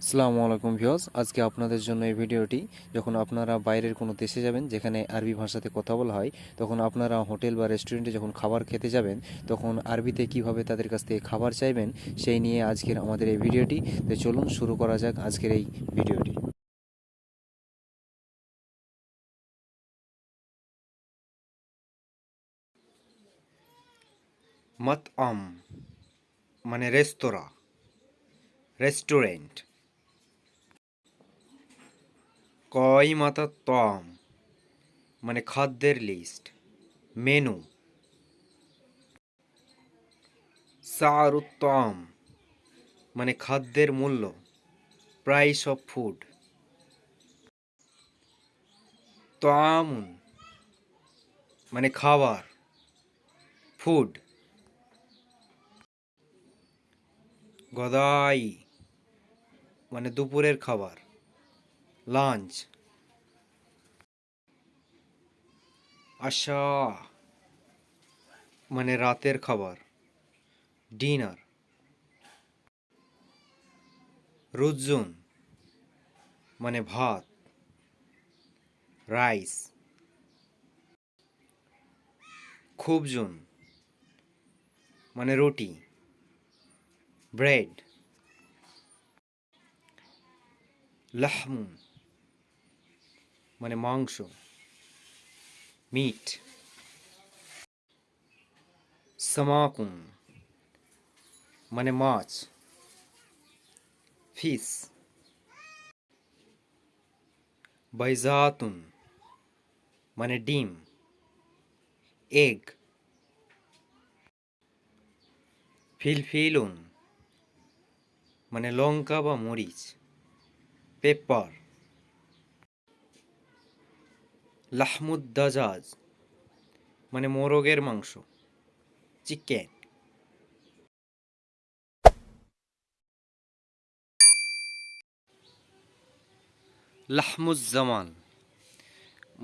আসসালামু আলাইকুম ভিউয়ার্স, আজকে আপনাদের জন্য এই ভিডিওটি। যখন আপনারা বাইরের কোনো দেশে যাবেন যেখানে আরবি ভাষাতে কথা বলা হয়, তখন আপনারা হোটেল বা রেস্টুরেন্টে যখন খাবার খেতে যাবেন, তখন আরবিতে কিভাবে তাদের কাছ থেকে খাবার চাইবেন সেই নিয়ে আজকের আমাদের এই ভিডিওটি। তো চলুন শুরু করা যাক আজকের এই ভিডিওটি। মাতআম মানে রেস্তোরাঁ, রেস্টুরেন্ট। কয়মাতা তম মানে খাদ্যের লিস্ট, মেনু। সারুত্তম মানে খাদ্যের মূল্য, প্রাইস অফ ফুড। তামুন মানে খাবার, ফুড। গদাই মানে দুপুরের খাবার, লাঞ্চ। আশা মানে রাতের খাবার, ডিনার। রুজুন মানে ভাত, রাইস। খুবজুন মানে রুটি, ব্রেড। লাহমুন মানে মাংস, মিট। সামাকুন মানে মাছ, ফিশ। বাইজাতুন মানে ডিম, এগ। ফিলফিলুন মানে লঙ্কা বা মরিচ, পেপার। লাহমুদ্দাজাজ মানে মোরগের মাংস, চিকেন। লাহমুজ্জামাল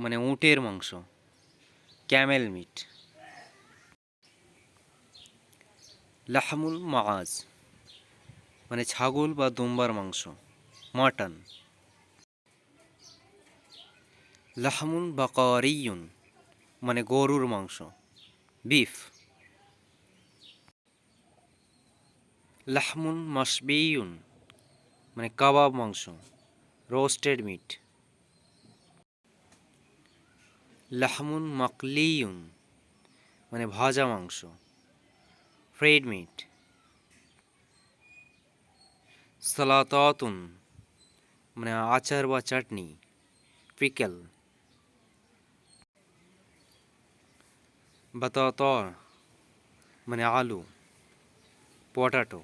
মানে উটের মাংস, ক্যামেল মিট। লাহমুল মাআজ মানে ছাগল বা দুম্বার মাংস, মাটন। লাহমুল বাকারিয়ুন মানে গরুর মাংস, বিফ। লাহমুল মাশবিয়ুন মানে কাবাব মাংস, রোস্টেড মিট। লাহমুল মাকলিয়ুন মানে ভাজা মাংস, ফ্রাইড মিট। সালাতাতুন মানে আচার বা চাটনি, পিকেল। বাতাতা মানে আলু, পটাটো।